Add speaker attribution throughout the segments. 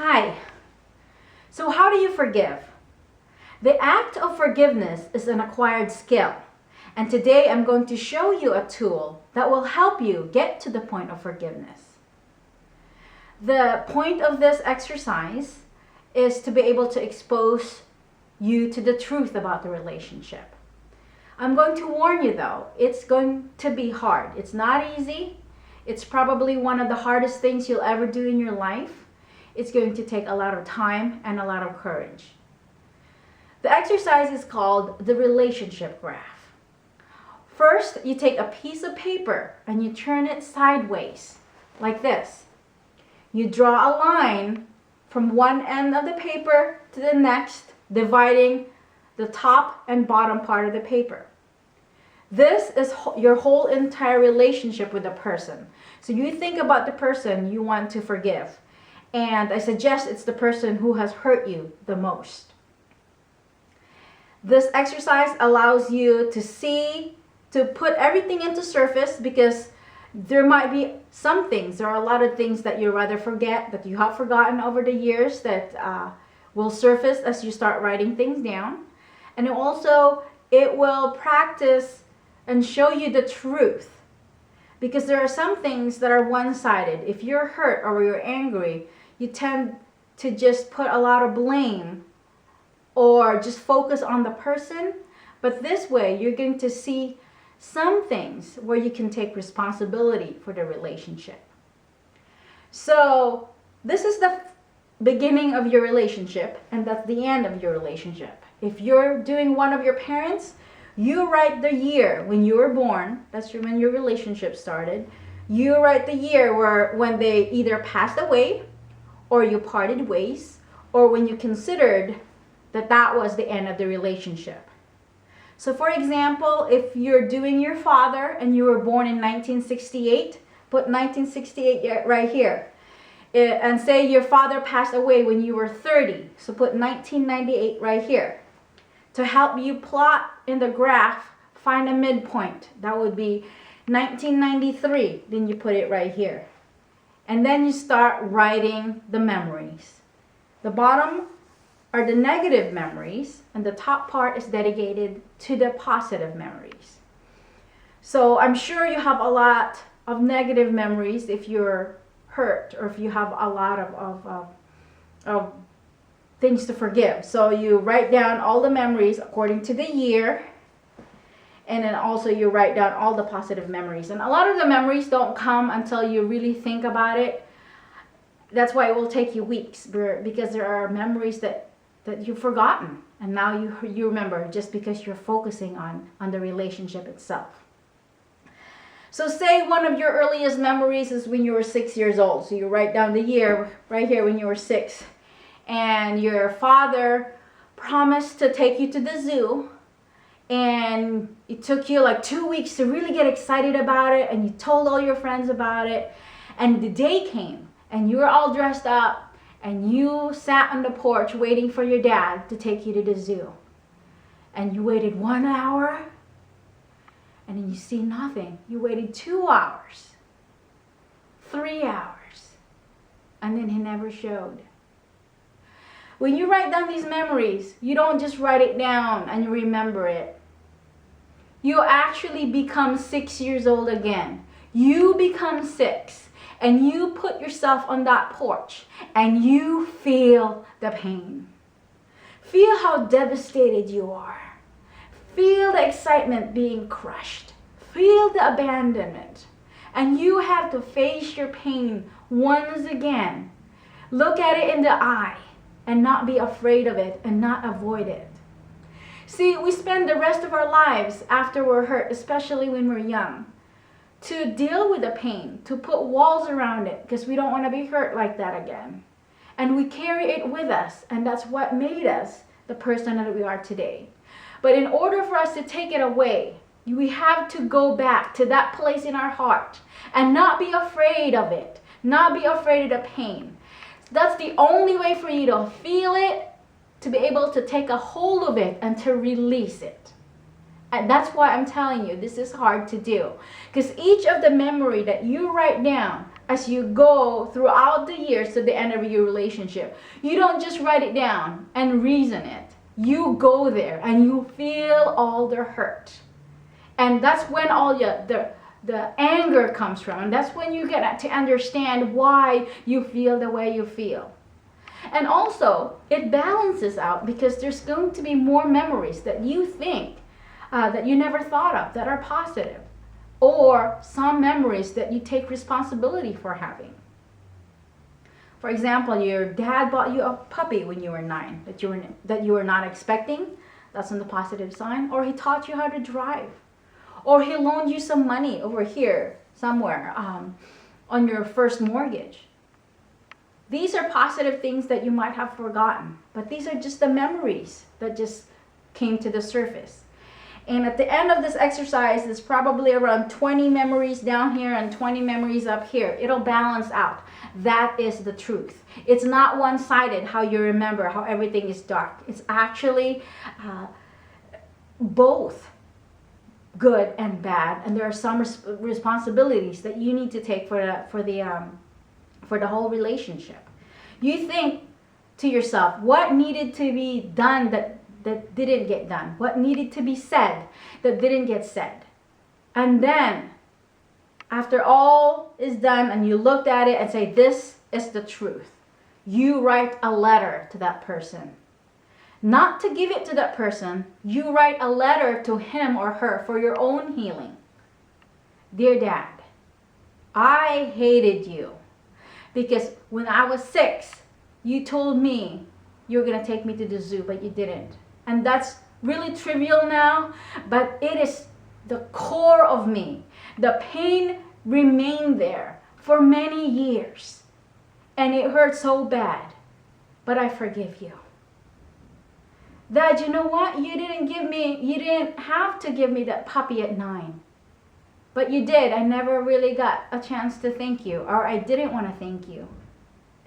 Speaker 1: Hi. So how do you forgive? The act of forgiveness is an acquired skill. And today I'm going to show you a tool that will help you get to the point of forgiveness. The point of this exercise is to be able to expose you to the truth about the relationship. I'm going to warn you though, it's going to be hard. It's not easy. It's probably one of the hardest things you'll ever do in your life. It's going to take a lot of time and a lot of courage. The exercise is called the relationship graph. First, you take a piece of paper and you turn it sideways, like this. You draw a line from one end of the paper to the next, dividing the top and bottom part of the paper. This is your whole entire relationship with the person. So you think about the person you want to forgive. And I suggest it's the person who has hurt you the most. This exercise allows you to put everything into surface, because there might be some things, there are a lot of things that you rather forget, that you have forgotten over the years, that will surface as you start writing things down. And it will practice and show you the truth. Because there are some things that are one-sided. If you're hurt or you're angry, you tend to just put a lot of blame or just focus on the person. But this way, you're going to see some things where you can take responsibility for the relationship. So this is the beginning of your relationship, and that's the end of your relationship. If you're doing one of your parents, you write the year when you were born. That's when your relationship started. You write the year when they either passed away, or you parted ways, or when you considered that was the end of the relationship. So for example, if you're doing your father and you were born in 1968, put 1968 right here. And say your father passed away when you were 30, so put 1998 right here. To help you plot in the graph, find a midpoint. That would be 1993, then you put it right here. And then you start writing the memories. The bottom are the negative memories, and the top part is dedicated to the positive memories. So I'm sure you have a lot of negative memories if you're hurt, or if you have a lot of things to forgive. So you write down all the memories according to the year, and then also you write down all the positive memories. And a lot of the memories don't come until you really think about it. That's why it will take you weeks, because there are memories that you've forgotten, and now you remember, just because you're focusing on the relationship itself. So say one of your earliest memories is when you were 6 years old. So you write down the year right here when you were 6. And your father promised to take you to the zoo. And it took you like 2 weeks to really get excited about it. And you told all your friends about it. And the day came and you were all dressed up. And you sat on the porch waiting for your dad to take you to the zoo. And you waited 1 hour. And then you see nothing. You waited 2 hours, 3 hours, and then he never showed. When you write down these memories, you don't just write it down and you remember it. You actually become 6 years old again. You become 6, and you put yourself on that porch, and you feel the pain. Feel how devastated you are. Feel the excitement being crushed. Feel the abandonment. And you have to face your pain once again. Look at it in the eye and not be afraid of it and not avoid it. See, we spend the rest of our lives after we're hurt, especially when we're young, to deal with the pain, to put walls around it, because we don't want to be hurt like that again. And we carry it with us, and that's what made us the person that we are today. But in order for us to take it away, we have to go back to that place in our heart and not be afraid of it, not be afraid of the pain. That's the only way for you to feel it, to be able to take a hold of it and to release it. And that's why I'm telling you, this is hard to do. Because each of the memory that you write down, as you go throughout the years to the end of your relationship. You don't just write it down and reason it. You go there and you feel all the hurt. And that's when all the anger comes from. And that's when you get to understand why you feel the way you feel. And also, it balances out because there's going to be more memories that you think that you never thought of that are positive. Or some memories that you take responsibility for having. For example, your dad bought you a puppy when you were 9 that you were not expecting. That's on the positive sign. Or he taught you how to drive. Or he loaned you some money over here somewhere on your first mortgage. These are positive things that you might have forgotten. But these are just the memories that just came to the surface. And at the end of this exercise, there's probably around 20 memories down here and 20 memories up here. It'll balance out. That is the truth. It's not one-sided how you remember, how everything is dark. It's actually both good and bad. And there are some responsibilities that you need to take for the whole relationship. You think to yourself, what needed to be done that didn't get done? What needed to be said that didn't get said? And then, after all is done and you looked at it and say, this is the truth, you write a letter to that person. Not to give it to that person, you write a letter to him or her for your own healing. Dear Dad, I hated you because when I was 6, you told me you were going to take me to the zoo, but you didn't. And that's really trivial now, but it is the core of me. The pain remained there for many years. And it hurt so bad, but I forgive you. Dad, you know what? You didn't have to give me that puppy at 9. But you did. I never really got a chance to thank you, or I didn't want to thank you.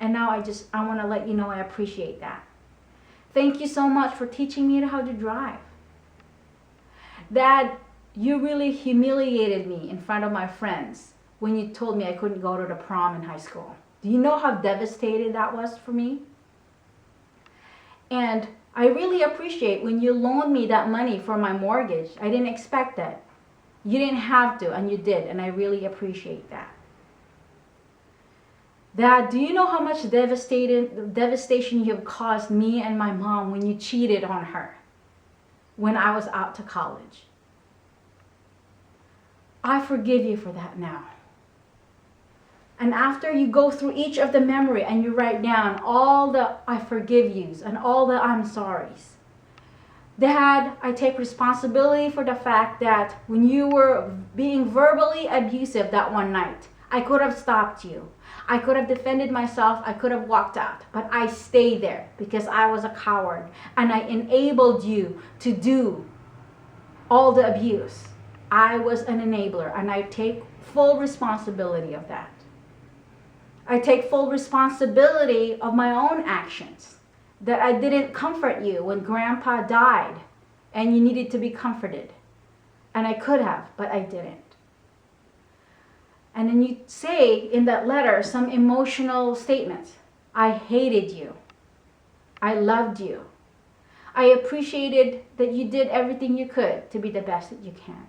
Speaker 1: And now I want to let you know I appreciate that. Thank you so much for teaching me how to drive. Dad, you really humiliated me in front of my friends when you told me I couldn't go to the prom in high school. Do you know how devastated that was for me? And I really appreciate when you loaned me that money for my mortgage. I didn't expect that. You didn't have to, and you did, and I really appreciate that. Dad, do you know how much devastation you have caused me and my mom when you cheated on her when I was out to college? I forgive you for that now. And after you go through each of the memory and you write down all the I forgive yous and all the I'm sorries. Dad, I take responsibility for the fact that when you were being verbally abusive that one night, I could have stopped you. I could have defended myself. I could have walked out. But I stayed there because I was a coward. And I enabled you to do all the abuse. I was an enabler. And I take full responsibility of that. I take full responsibility of my own actions. That I didn't comfort you when Grandpa died. And you needed to be comforted. And I could have, but I didn't. And then you say in that letter some emotional statements. I hated you. I loved you. I appreciated that you did everything you could to be the best that you can.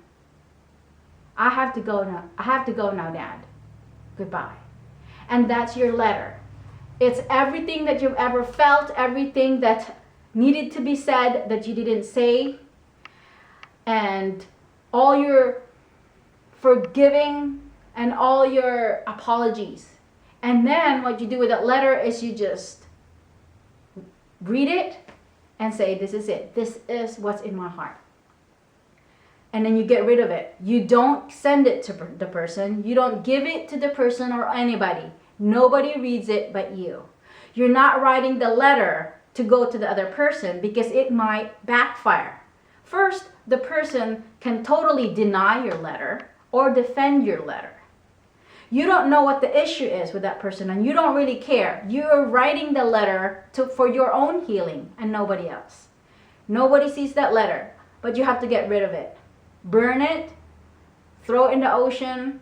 Speaker 1: I have to go now, Dad. Goodbye. And that's your letter. It's everything that you've ever felt, everything that needed to be said that you didn't say, and all your forgiving and all your apologies. And then what you do with that letter is you just read it and say, this is it. This is what's in my heart. And then you get rid of it. You don't send it to the person. You don't give it to the person or anybody. Nobody reads it but you. You're not writing the letter to go to the other person because it might backfire. First, the person can totally deny your letter or defend your letter. You don't know what the issue is with that person and you don't really care. You're writing the letter for your own healing and nobody else. Nobody sees that letter, but you have to get rid of it. Burn it, throw it in the ocean,